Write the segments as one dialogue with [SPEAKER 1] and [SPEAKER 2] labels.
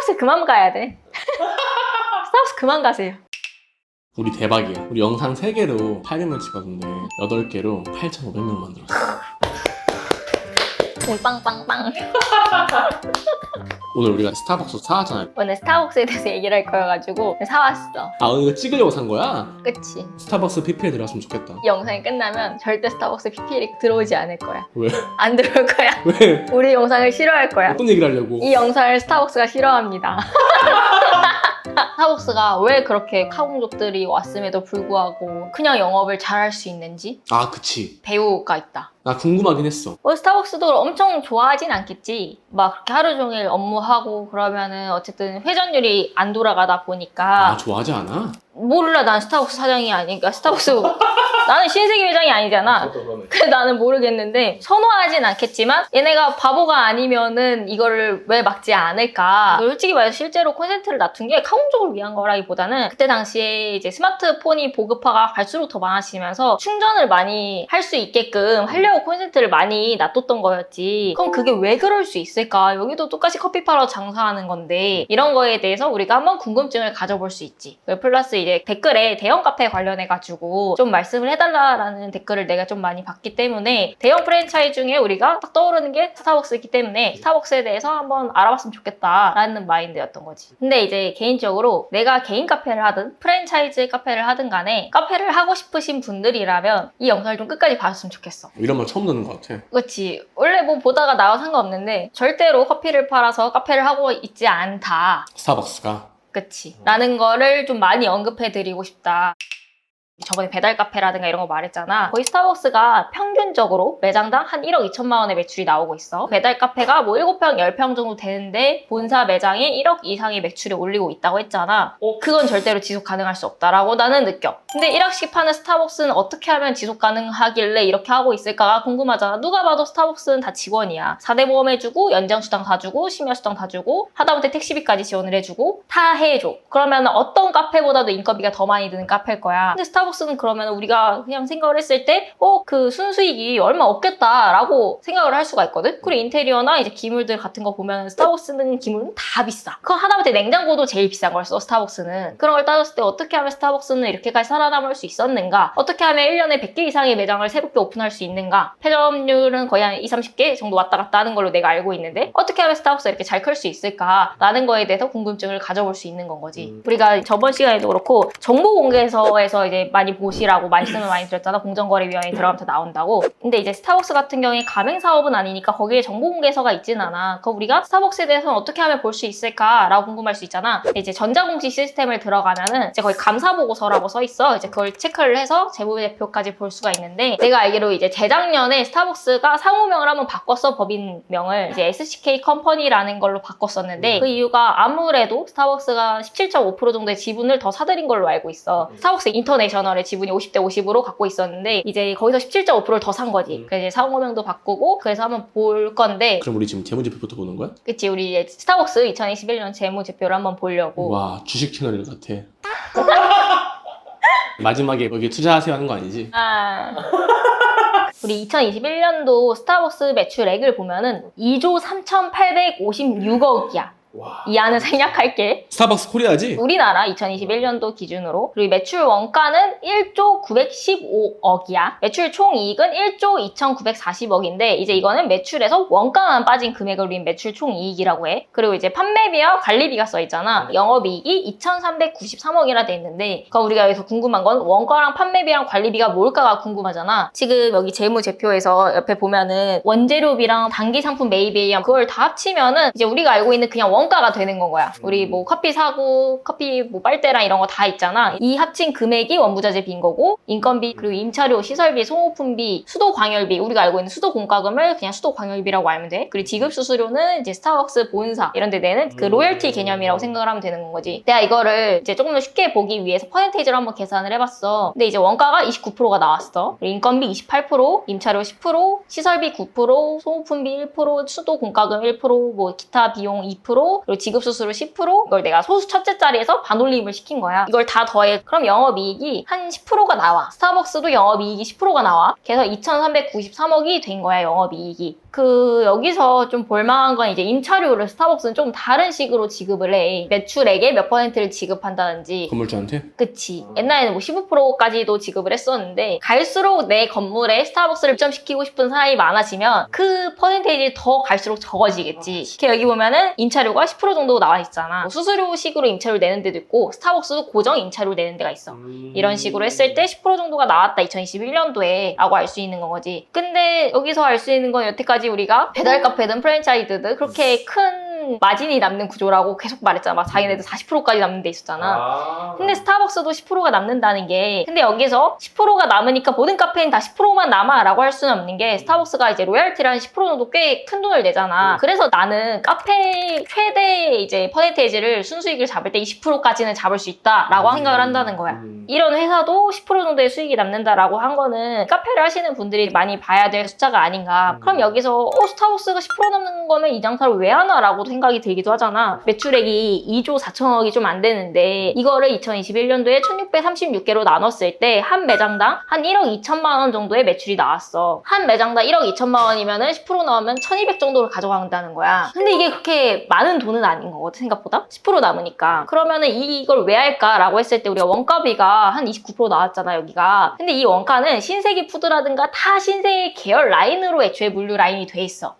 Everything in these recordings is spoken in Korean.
[SPEAKER 1] 스타벅스 그만 가야 돼. 스타벅스 그만 가세요.
[SPEAKER 2] 우리 대박이야. 우리 영상 3개로 800명 찍었는데 8개로 8,500명 만들었어.
[SPEAKER 1] 빵빵빵.
[SPEAKER 2] 오늘 우리가 스타벅스 사왔잖아요.
[SPEAKER 1] 오늘 스타벅스에 대해서 얘기를 할 거여가지고 사왔어.
[SPEAKER 2] 아, 오늘 이거 찍으려고 산 거야?
[SPEAKER 1] 그치?
[SPEAKER 2] 스타벅스 PPL 들어갔으면 좋겠다.
[SPEAKER 1] 이 영상이 끝나면 절대 스타벅스 PPL이 들어오지 않을 거야.
[SPEAKER 2] 왜?
[SPEAKER 1] 안 들어올 거야.
[SPEAKER 2] 왜?
[SPEAKER 1] 우리 영상을 싫어할 거야.
[SPEAKER 2] 어떤 얘기를 하려고?
[SPEAKER 1] 이 영상을 스타벅스가 싫어합니다. 스타벅스가 왜 그렇게 카공족들이 왔음에도 불구하고 그냥 영업을 잘할 수 있는지
[SPEAKER 2] 아, 그치.
[SPEAKER 1] 배우가 있다.
[SPEAKER 2] 나 궁금하긴 했어.
[SPEAKER 1] 스타벅스도 엄청 좋아하진 않겠지. 막 그렇게 하루 종일 업무하고 그러면은 어쨌든 회전율이 안 돌아가다 보니까
[SPEAKER 2] 아, 좋아하지 않아?
[SPEAKER 1] 몰라. 난 스타벅스 사장이 아니니까 스타벅스 나는 신세계 회장이 아니잖아. 그래 나는 모르겠는데 선호하진 않겠지만 얘네가 바보가 아니면은 이거를 왜 막지 않을까. 솔직히 말해서 실제로 콘센트를 놔둔 게 카공족을 위한 거라기보다는 그때 당시에 이제 스마트폰이 보급화가 갈수록 더 많아지면서 충전을 많이 할 수 있게끔 하려고 콘센트를 많이 놔뒀던 거였지. 그럼 그게 왜 그럴 수 있을까? 여기도 똑같이 커피 팔아 장사하는 건데 이런 거에 대해서 우리가 한번 궁금증을 가져볼 수 있지. 플러스 이제 댓글에 대형 카페 관련해가지고 좀 말씀을 해달라라는 댓글을 내가 좀 많이 봤기 때문에 대형 프랜차이즈 중에 우리가 딱 떠오르는 게 스타벅스이기 때문에 스타벅스에 대해서 한번 알아봤으면 좋겠다라는 마인드였던 거지. 근데 이제 개인적으로 내가 개인 카페를 하든 프랜차이즈 카페를 하든 간에 카페를 하고 싶으신 분들이라면 이 영상을 좀 끝까지 봐줬으면 좋겠어.
[SPEAKER 2] 이런 말 처음 듣는 것 같아.
[SPEAKER 1] 그렇지. 원래 뭐 보다가 나와 상관없는데 절대로 커피를 팔아서 카페를 하고 있지 않다.
[SPEAKER 2] 스타벅스가.
[SPEAKER 1] 그치. 라는 거를 좀 많이 언급해드리고 싶다. 저번에 배달 카페라든가 이런 거 말했잖아. 거의 스타벅스가 평균적으로 매장당 한 1억 2천만 원의 매출이 나오고 있어. 배달 카페가 뭐 7평, 10평 정도 되는데 본사 매장에 1억 이상의 매출이 올리고 있다고 했잖아. 그건 절대로 지속 가능할 수 없다라고 나는 느껴. 근데 1억씩 파는 스타벅스는 어떻게 하면 지속 가능하길래 이렇게 하고 있을까가 궁금하잖아. 누가 봐도 스타벅스는 다 직원이야. 4대 보험 해주고, 연장수당 다 주고, 심야수당 다 주고, 하다못해 택시비까지 지원을 해주고 다 해줘. 그러면 어떤 카페보다도 인건비가 더 많이 드는 카페일 거야. 근데 스타벅스는 그러면 우리가 그냥 생각을 했을 때 그 순수익이 얼마 없겠다라고 생각을 할 수가 있거든? 그리고 인테리어나 이제 기물들 같은 거 보면 스타벅스는 기물은 다 비싸. 그거 하다못해 냉장고도 제일 비싼 걸 써, 스타벅스는. 그런 걸 따졌을 때 어떻게 하면 스타벅스는 이렇게까지 살아남을 수 있었는가? 어떻게 하면 1년에 100개 이상의 매장을 새롭게 오픈할 수 있는가? 폐점률은 거의 한 20, 30개 정도 왔다 갔다 하는 걸로 내가 알고 있는데 어떻게 하면 스타벅스가 이렇게 잘 클 수 있을까라는 거에 대해서 궁금증을 가져볼 수 있는 건 거지. 우리가 저번 시간에도 그렇고 정보공개서에서 이제 많이 보시라고 말씀을 많이 드렸잖아. 공정거래위원회에 들어가면 다 나온다고. 근데 이제 스타벅스 같은 경우에 가맹사업은 아니니까 거기에 정보공개서가 있진 않아. 그럼 우리가 스타벅스에 대해서는 어떻게 하면 볼 수 있을까라고 궁금할 수 있잖아. 이제 전자공시 시스템을 들어가면은 이제 거의 감사보고서라고 써 있어. 이제 그걸 체크를 해서 재무제표까지 볼 수가 있는데 내가 알기로 이제 재작년에 스타벅스가 상호명을 한번 바꿨어. 법인명을 이제 SCK 컴퍼니라는 걸로 바꿨었는데 그 이유가 아무래도 스타벅스가 17.5% 정도의 지분을 더 사들인 걸로 알고 있어. 스타벅스 인터내셔널의 지분이 50대 50으로 갖고 있었는데 이제 거기서 17.5%를 더 산 거지. 그래서 이제 상호명도 바꾸고 그래서 한번 볼 건데
[SPEAKER 2] 그럼 우리 지금 재무제표부터 보는 거야?
[SPEAKER 1] 그치. 우리 이제 스타벅스 2021년 재무제표를 한번 보려고.
[SPEAKER 2] 와, 주식 채널 같아. 마지막에 거기 투자하세요 하는 거 아니지?
[SPEAKER 1] 우리 2021년도 스타벅스 매출액을 보면은 2조 3,856억이야.
[SPEAKER 2] 와.
[SPEAKER 1] 이 안은 생략할게.
[SPEAKER 2] 스타벅스 코리아지?
[SPEAKER 1] 우리나라 2021년도 기준으로. 그리고 매출 원가는 1조 915억이야. 매출 총이익은 1조 2,940억인데 이제 이거는 매출에서 원가만 빠진 금액을 우린 매출 총이익이라고 해. 그리고 이제 판매비와 관리비가 써있잖아. 영업이익이 2,393억이라 돼 있는데 그러니까 우리가 여기서 궁금한 건 원가랑 판매비랑 관리비가 뭘까가 궁금하잖아. 지금 여기 재무제표에서 옆에 보면은 원재료비랑 단기상품 매입비랑 그걸 다 합치면은 이제 우리가 알고 있는 그냥 원가가 되는 건 거야. 우리 뭐 커피 사고 커피 뭐 빨대랑 이런 거 다 있잖아. 이 합친 금액이 원부자재비인 거고 인건비 그리고 임차료, 시설비, 소모품비, 수도 광열비 우리가 알고 있는 수도 공과금을 그냥 수도 광열비라고 알면 돼. 그리고 지급 수수료는 이제 스타벅스 본사 이런 데 내는 그 로열티 개념이라고 생각을 하면 되는 건 거지. 내가 이거를 이제 조금 더 쉽게 보기 위해서 퍼센테이지로 한번 계산을 해봤어. 근데 이제 원가가 29%가 나왔어. 그리고 인건비 28%, 임차료 10%, 시설비 9%, 소모품비 1%, 수도 공과금 1%, 뭐 기타 비용 2%, 10%, 그리고 지급 수수료 10%, 이걸 내가 소수 첫째 자리에서 반올림을 시킨 거야. 이걸 다 더해. 그럼 영업이익이 한 10%가 나와. 스타벅스도 영업이익이 10%가 나와. 그래서 2,393억이 된 거야, 영업이익이. 여기서 좀 볼만한 건 이제 임차료를 스타벅스는 좀 다른 식으로 지급을 해. 매출액의 몇 %를 지급한다든지.
[SPEAKER 2] 건물주한테?
[SPEAKER 1] 그치. 옛날에는 뭐 15%까지도 지급을 했었는데, 갈수록 내 건물에 스타벅스를 입점시키고 싶은 사람이 많아지면 그 퍼센테이지 더 갈수록 적어지겠지. 이렇게 여기 보면은 임차료가 10% 정도 나와 있잖아. 뭐 수수료식으로 임차료를 내는 데도 있고, 스타벅스도 고정 임차료를 내는 데가 있어. 이런 식으로 했을 때 10% 정도가 나왔다, 2021년도에 라고 알 수 있는 거지. 근데 여기서 알 수 있는 건 여태까지 우리가 배달 카페든 프랜차이즈든 그렇게 큰 마진이 남는 구조라고 계속 말했잖아. 막 자기네들 40%까지 남는 데 있었잖아. 근데 스타벅스도 10%가 남는다는 게, 근데 여기서 10%가 남으니까 모든 카페인 다 10%만 남아 라고 할 수는 없는 게, 스타벅스가 이제 로얄티라는 10% 정도 꽤 큰 돈을 내잖아. 그래서 나는 카페 최대 이제 퍼센테이지를 순수익을 잡을 때 20%까지는 잡을 수 있다라고 생각을 한다는 거야. 이런 회사도 10% 정도의 수익이 남는다라고 한 거는 카페를 하시는 분들이 많이 봐야 될 숫자가 아닌가. 그럼 여기서 스타벅스가 10% 남는 거면 이 장사를 왜 하나 라고 생각이 들기도 하잖아. 매출액이 2조 4천억이 좀 안 되는데 이거를 2021년도에 1636개로 나눴을 때 한 매장당 한 1억 2천만 원 정도의 매출이 나왔어. 한 매장당 1억 2천만 원이면은 10% 나오면 1200 정도를 가져간다는 거야. 근데 이게 그렇게 많은 돈은 아닌 거거든, 생각보다. 10% 남으니까. 그러면은 이걸 왜 할까라고 했을 때 우리가 원가비가 한 29% 나왔잖아, 여기가. 근데 이 원가는 신세계 푸드라든가 다 신세계 계열 라인으로 애초에 물류 라인이 돼 있어.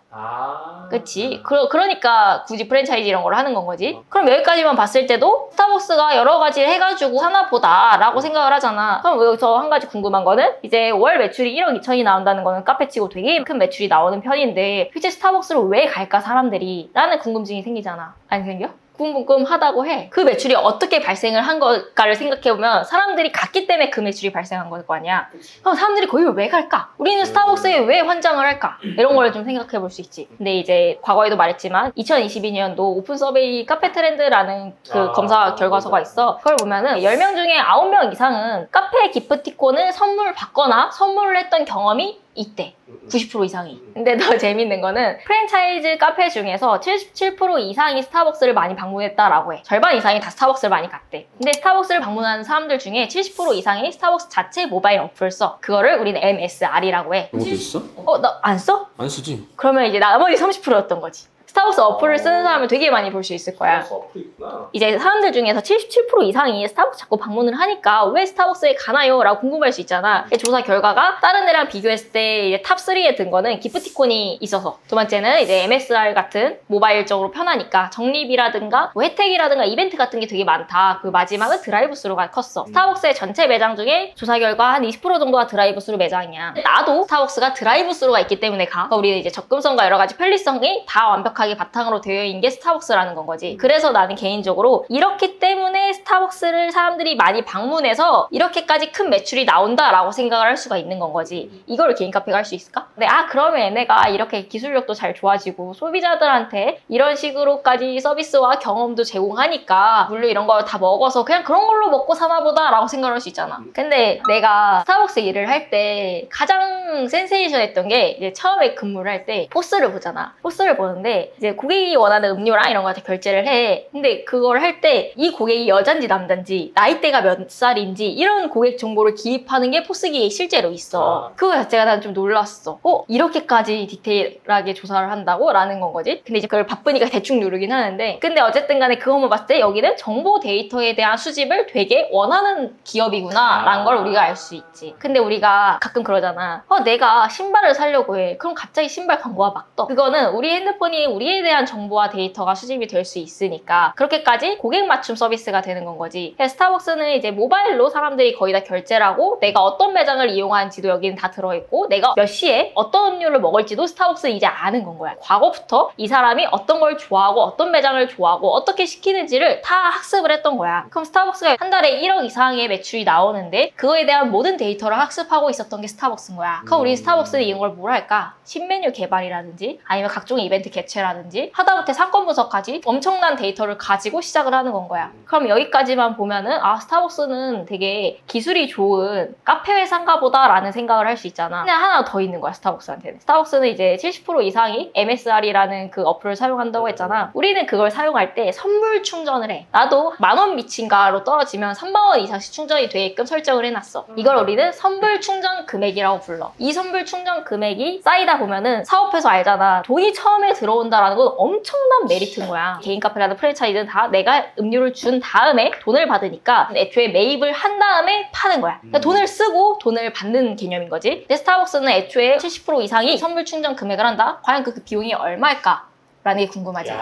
[SPEAKER 1] 그치? 그러니까 굳이 프랜차이즈 이런 걸 하는 건 거지. 그럼 여기까지만 봤을 때도 스타벅스가 여러 가지 해가지고 하나 보다 라고 생각을 하잖아. 그럼 여기서 한 가지 궁금한 거는, 이제 월 매출이 1억 2천이 나온다는 거는 카페치고 되게 큰 매출이 나오는 편인데 실제 스타벅스를 왜 갈까 사람들이? 라는 궁금증이 생기잖아. 안 생겨? 궁금하다고 해. 그 매출이 어떻게 발생을 한 걸까를 생각해보면 사람들이 갔기 때문에 그 매출이 발생한 걸 거 아니야. 그럼 사람들이 거기를 왜 갈까? 우리는 스타벅스에 왜 환장을 할까? 이런 걸 좀 생각해볼 수 있지. 근데 이제 과거에도 말했지만 2022년도 오픈 서베이 카페 트렌드라는 그 검사 결과서가 있어. 그걸 보면은 10명 중에 9명 이상은 카페 기프티콘을 선물 받거나 선물을 했던 경험이 있대. 90% 이상이. 근데 더 재밌는 거는 프랜차이즈 카페 중에서 77% 이상이 스타벅스를 많이 방문했다라고 해. 절반 이상이 다 스타벅스를 많이 갔대. 근데 스타벅스를 방문하는 사람들 중에 70% 이상이 스타벅스 자체 모바일 어플을 써. 그거를 우리는 MSR이라고 해.
[SPEAKER 2] 너도 있어?
[SPEAKER 1] 나 안 써?
[SPEAKER 2] 안 쓰지.
[SPEAKER 1] 그러면 이제 나머지 30%였던 거지. 스타벅스 어플을 쓰는 사람을 되게 많이 볼 수 있을 거야.
[SPEAKER 2] 어플이 있구나.
[SPEAKER 1] 이제 사람들 중에서 77% 이상이 스타벅스 자꾸 방문을 하니까 왜 스타벅스에 가나요? 라고 궁금할 수 있잖아. 조사 결과가 다른 데랑 비교했을 때 이제 탑3에 든 거는 기프티콘이 있어서, 두 번째는 이제 MSR 같은 모바일적으로 편하니까 적립이라든가 뭐 혜택이라든가 이벤트 같은 게 되게 많다. 그 마지막은 드라이브 스루가 컸어. 스타벅스의 전체 매장 중에 조사 결과 한 20% 정도가 드라이브 스루 매장이야. 나도 스타벅스가 드라이브 스루가 있기 때문에 가. 그러니까 우리는 이제 접근성과 여러 가지 편리성이 다 완벽하게 바탕으로 되어 있는 게 스타벅스라는 건 거지. 그래서 나는 개인적으로 이렇기 때문에 스타벅스를 사람들이 많이 방문해서 이렇게까지 큰 매출이 나온다라고 생각을 할 수가 있는 건 거지. 이걸 개인 카페가 할 수 있을까? 근데 그러면 얘네가 이렇게 기술력도 잘 좋아지고 소비자들한테 이런 식으로까지 서비스와 경험도 제공하니까 물론 이런 걸 다 먹어서 그냥 그런 걸로 먹고 사나 보다 라고 생각을 할 수 있잖아. 근데 내가 스타벅스 일을 할 때 가장 센세이션 했던 게, 이제 처음에 근무를 할 때 포스를 보잖아. 포스를 보는데 이제 고객이 원하는 음료랑 이런 거한테 결제를 해. 근데 그걸 할 때 이 고객이 여잔지 남잔지 나이대가 몇 살인지 이런 고객 정보를 기입하는 게 포스기에 실제로 있어. 그거 자체가 난 좀 놀랐어. 이렇게까지 디테일하게 조사를 한다고? 라는 건 거지. 근데 이제 그걸 바쁘니까 대충 누르긴 하는데, 근데 어쨌든 간에 그것만 봤을 때 여기는 정보 데이터에 대한 수집을 되게 원하는 기업이구나 라는 걸 우리가 알 수 있지. 근데 우리가 가끔 그러잖아. 내가 신발을 사려고 해. 그럼 갑자기 신발 광고가 막 떠. 그거는 우리 핸드폰이 우리에 대한 정보와 데이터가 수집이 될 수 있으니까 그렇게까지 고객 맞춤 서비스가 되는 건 거지. 스타벅스는 이제 모바일로 사람들이 거의 다 결제를 하고, 내가 어떤 매장을 이용하는지도 여기는 다 들어있고, 내가 몇 시에 어떤 음료를 먹을지도 스타벅스는 이제 아는 건 거야. 과거부터 이 사람이 어떤 걸 좋아하고 어떤 매장을 좋아하고 어떻게 시키는지를 다 학습을 했던 거야. 그럼 스타벅스가 한 달에 1억 이상의 매출이 나오는데 그거에 대한 모든 데이터를 학습하고 있었던 게 스타벅스인 거야. 그럼 우리 스타벅스는 이런 걸 뭘 할까? 신메뉴 개발이라든지 아니면 각종 이벤트 개최라든지 하다못해 상권 분석까지 엄청난 데이터를 가지고 시작을 하는 건 거야. 그럼 여기까지만 보면은 스타벅스는 되게 기술이 좋은 카페 회사인가 보다라는 생각을 할 수 있잖아. 근데 하나 더 있는 거야, 스타벅스한테는. 스타벅스는 이제 70% 이상이 MSR이라는 그 어플을 사용한다고 했잖아. 우리는 그걸 사용할 때 선불 충전을 해. 나도 10,000원 미친가로 떨어지면 30,000원 이상씩 충전이 되게끔 설정을 해놨어. 이걸 우리는 선불 충전 금액이라고 불러. 이 선불 충전 금액이 쌓이다 보면은 사업해서 알잖아. 돈이 처음에 들어온다라는 건 엄청난 메리트인 거야. 개인 카페라든 프랜차이즈는 다 내가 음료를 준 다음에 돈을 받으니까 애초에 매입을 한 다음에 파는 거야. 그러니까 돈을 쓰고 돈을 받는 개념인 거지. 근데 스타벅스는 애초에 70% 이상이 선불 충전 금액을 한다? 과연 그 비용이 얼마일까? 라는 게 궁금하지.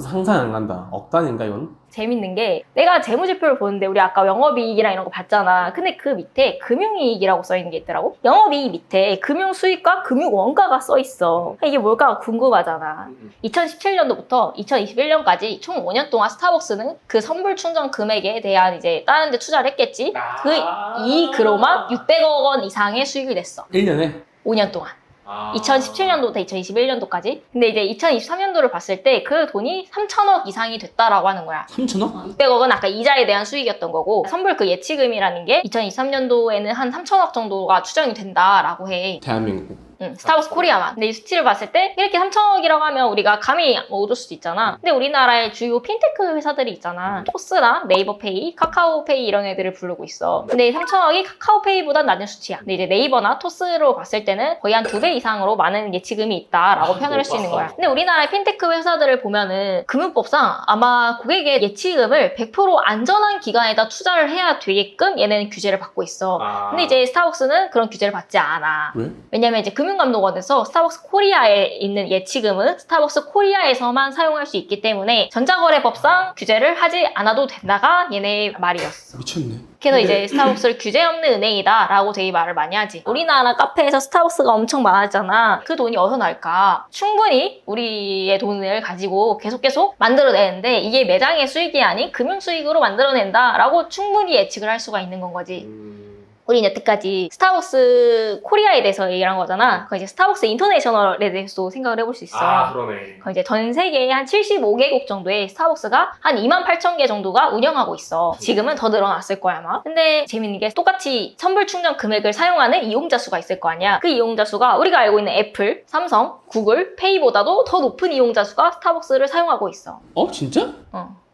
[SPEAKER 2] 상상 안 간다. 억 단인가 이건?
[SPEAKER 1] 재밌는 게 내가 재무제표를 보는데 우리 아까 영업이익이랑 이런 거 봤잖아. 근데 그 밑에 금융이익이라고 써 있는 게 있더라고. 영업이익 밑에 금융수익과 금융원가가 써 있어. 이게 뭘까 궁금하잖아. 2017년도부터 2021년까지 총 5년 동안 스타벅스는 그 선불 충전 금액에 대한 이제 다른 데 투자를 했겠지. 그 이익으로만 600억 원 이상의 수익이 냈어.
[SPEAKER 2] 1년에?
[SPEAKER 1] 5년 동안. 2017년도부터 2021년도까지. 근데 이제 2023년도를 봤을 때 그 돈이 3,000억 이상이 됐다라고 하는 거야.
[SPEAKER 2] 3,000억?
[SPEAKER 1] 600억은 아까 이자에 대한 수익이었던 거고, 선불 그 예치금이라는 게 2023년도에는 한 3,000억 정도가 추정이 된다라고 해.
[SPEAKER 2] 대한민국.
[SPEAKER 1] 스타벅스 코리아만. 근데 이 수치를 봤을 때 이렇게 3,000억이라고 하면 우리가 감히 얻을 수도 있잖아. 근데 우리나라의 주요 핀테크 회사들이 있잖아. 토스나 네이버페이, 카카오페이 이런 애들을 부르고 있어. 근데 이 3,000억이 카카오페이보단 낮은 수치야. 근데 이제 네이버나 토스로 봤을 때는 거의 한 2배 이상으로 많은 예치금이 있다라고 표현을 할 수 있는 거야. 근데 우리나라의 핀테크 회사들을 보면은 금융법상 아마 고객의 예치금을 100% 안전한 기관에다 투자를 해야 되게끔 얘네는 규제를 받고 있어. 근데 이제 스타벅스는 그런 규제를 받지 않아.
[SPEAKER 2] 왜?
[SPEAKER 1] 왜냐면 이제 금융감독원에서 스타벅스 코리아에 있는 예치금은 스타벅스 코리아에서만 사용할 수 있기 때문에 전자거래법상 규제를 하지 않아도 된다가 얘네의 말이었어.
[SPEAKER 2] 미쳤네.
[SPEAKER 1] 그래서 이제 스타벅스를 규제 없는 은행이다 라고 되게 말을 많이 하지. 우리나라 카페에서 스타벅스가 엄청 많았잖아. 그 돈이 어디서 날까? 충분히 우리의 돈을 가지고 계속 만들어내는데 이게 매장의 수익이 아닌 금융 수익으로 만들어낸다 라고 충분히 예측을 할 수가 있는 건 거지. 우린 여태까지 스타벅스 코리아에 대해서 얘기를 한 거잖아. 그럼 이제 스타벅스 인터내셔널에 대해서도 생각을 해볼 수 있어.
[SPEAKER 2] 그러네.
[SPEAKER 1] 그럼 이제 전 세계에 한 75개국 정도의 스타벅스가 한 28,000개 정도가 운영하고 있어. 지금은 더 늘어났을 거야 아마. 근데 재밌는 게 똑같이 선불 충전 금액을 사용하는 이용자 수가 있을 거 아니야. 그 이용자 수가 우리가 알고 있는 애플, 삼성, 구글, 페이보다도 더 높은 이용자 수가 스타벅스를 사용하고 있어.
[SPEAKER 2] 진짜?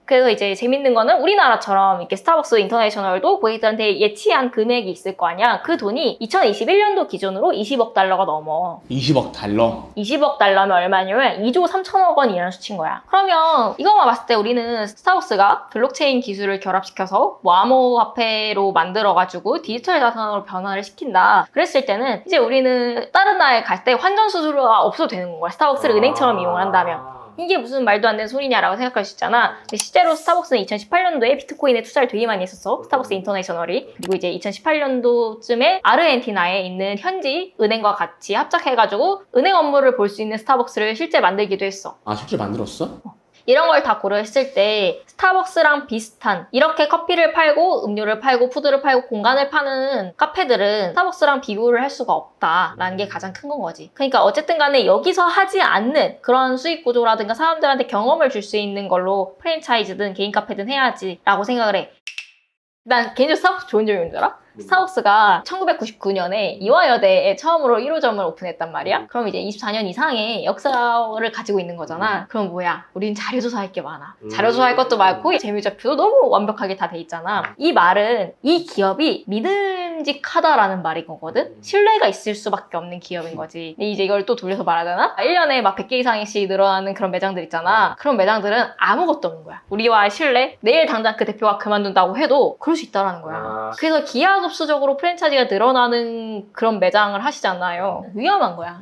[SPEAKER 1] 그래서 이제 재밌는 거는 우리나라처럼 이렇게 스타벅스 인터내셔널도 고객들한테 예치한 금액이 있을 거 아니야. 그 돈이 2021년도 기준으로 20억 달러가 넘어.
[SPEAKER 2] 20억 달러?
[SPEAKER 1] 20억 달러면 얼마냐면 2조 3천억 원이라는 수치인 거야. 그러면 이것만 봤을 때 우리는 스타벅스가 블록체인 기술을 결합시켜서 뭐 암호화폐로 만들어가지고 디지털 자산으로 변화를 시킨다. 그랬을 때는 이제 우리는 다른 나라에 갈 때 환전 수수료가 없어도 되는 거야. 스타벅스를 은행처럼 이용을 한다면. 이게 무슨 말도 안 되는 소리냐라고 생각할 수 있잖아. 근데 실제로 스타벅스는 2018년도에 비트코인에 투자를 되게 많이 했었어. 스타벅스 인터내셔널이. 그리고 이제 2018년도쯤에 아르헨티나에 있는 현지 은행과 같이 합작해가지고 은행 업무를 볼 수 있는 스타벅스를 실제 만들기도 했어.
[SPEAKER 2] 실제 만들었어?
[SPEAKER 1] 이런 걸 다 고려했을 때 스타벅스랑 비슷한 이렇게 커피를 팔고 음료를 팔고 푸드를 팔고 공간을 파는 카페들은 스타벅스랑 비교를 할 수가 없다라는 게 가장 큰 건 거지. 그러니까 어쨌든 간에 여기서 하지 않는 그런 수익 구조라든가 사람들한테 경험을 줄 수 있는 걸로 프랜차이즈든 개인 카페든 해야지 라고 생각을 해. 난 개인적으로 스타벅스 좋은 점이 뭔지 알아? 스타벅스가 1999년에 이화여대에 처음으로 1호점을 오픈했단 말이야? 그럼 이제 24년 이상의 역사를 가지고 있는 거잖아. 그럼 뭐야? 우린 자료조사할 게 많아. 자료조사할 것도 많고 재무제표도 너무 완벽하게 다 돼 있잖아. 이 말은 이 기업이 믿음직하다라는 말인 거거든? 신뢰가 있을 수밖에 없는 기업인 거지. 근데 이제 이걸 또 돌려서 말하잖아? 1년에 막 100개 이상씩 늘어나는 그런 매장들 있잖아. 그런 매장들은 아무것도 없는 거야. 우리와의 신뢰? 내일 당장 그 대표가 그만둔다고 해도 그럴 수 있다라는 거야. 그래서 기하급수적으로 프랜차이즈가 늘어나는 그런 매장을 하시잖아요. 위험한 거야.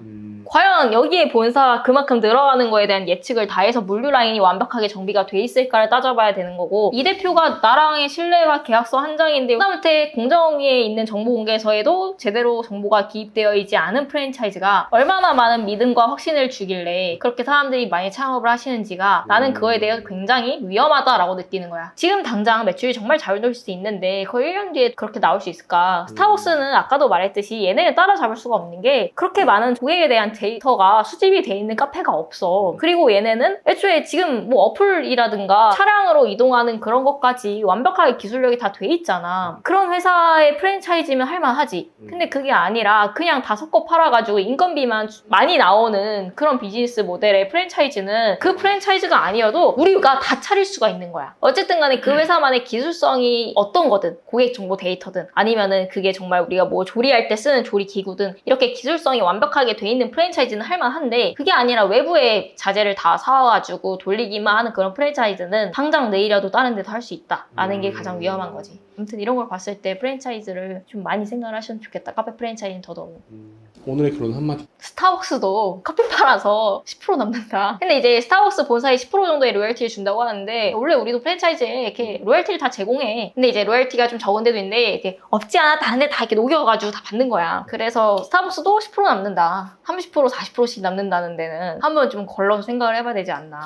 [SPEAKER 1] 과연 여기에 본사가 그만큼 늘어가는 거에 대한 예측을 다 해서 물류 라인이 완벽하게 정비가 돼 있을까를 따져봐야 되는 거고, 이 대표가 나랑의 신뢰와 계약서 한 장인데 하다못해 공정위에 있는 정보공개서에도 제대로 정보가 기입되어 있지 않은 프랜차이즈가 얼마나 많은 믿음과 확신을 주길래 그렇게 사람들이 많이 창업을 하시는지가 나는 그거에 대해서 굉장히 위험하다라고 느끼는 거야. 지금 당장 매출이 정말 잘 될 수도 있는데 거의 1년 뒤에 그렇게 나올 수 있을까? 스타벅스는 아까도 말했듯이 얘네를 따라잡을 수가 없는 게 그렇게 많은 고객에 대한 데이터가 수집이 돼 있는 카페가 없어. 그리고 얘네는 애초에 지금 뭐 어플이라든가 차량으로 이동하는 그런 것까지 완벽하게 기술력이 다 돼 있잖아. 그런 회사의 프랜차이즈면 할만하지. 근데 그게 아니라 그냥 다 섞어 팔아가지고 인건비만 많이 나오는 그런 비즈니스 모델의 프랜차이즈는 그 프랜차이즈가 아니어도 우리가 다 차릴 수가 있는 거야. 어쨌든 간에 그 회사만의 기술성이 어떤 거든, 고객 정보 데이터든 아니면은 그게 정말 우리가 뭐 조리할 때 쓰는 조리 기구든 이렇게 기술성이 완벽하게 돼 있는 프랜차이즈는 할만한데, 그게 아니라 외부의 자재를 다 사와가지고 돌리기만 하는 그런 프랜차이즈는 당장 내일이라도 다른 데서 할 수 있다라는 게 가장 위험한 거지. 아무튼 이런 걸 봤을 때 프랜차이즈를 좀 많이 생각을 하시면 좋겠다. 카페 프랜차이즈는 더더욱.
[SPEAKER 2] 오늘의 결론 한마디.
[SPEAKER 1] 스타벅스도 커피 팔아서 10% 남는다. 근데 이제 스타벅스 본사에 10% 정도의 로열티를 준다고 하는데, 원래 우리도 프랜차이즈에 이렇게 로열티를 다 제공해. 근데 이제 로열티가 좀 적은 데도 있는데 이렇게 없지 않아 다른데 다 이렇게 녹여가지고 다 받는 거야. 그래서 스타벅스도 10% 남는다. 30% 40%씩 남는다는 데는 한번 좀 걸러서 생각을 해봐야 되지 않나.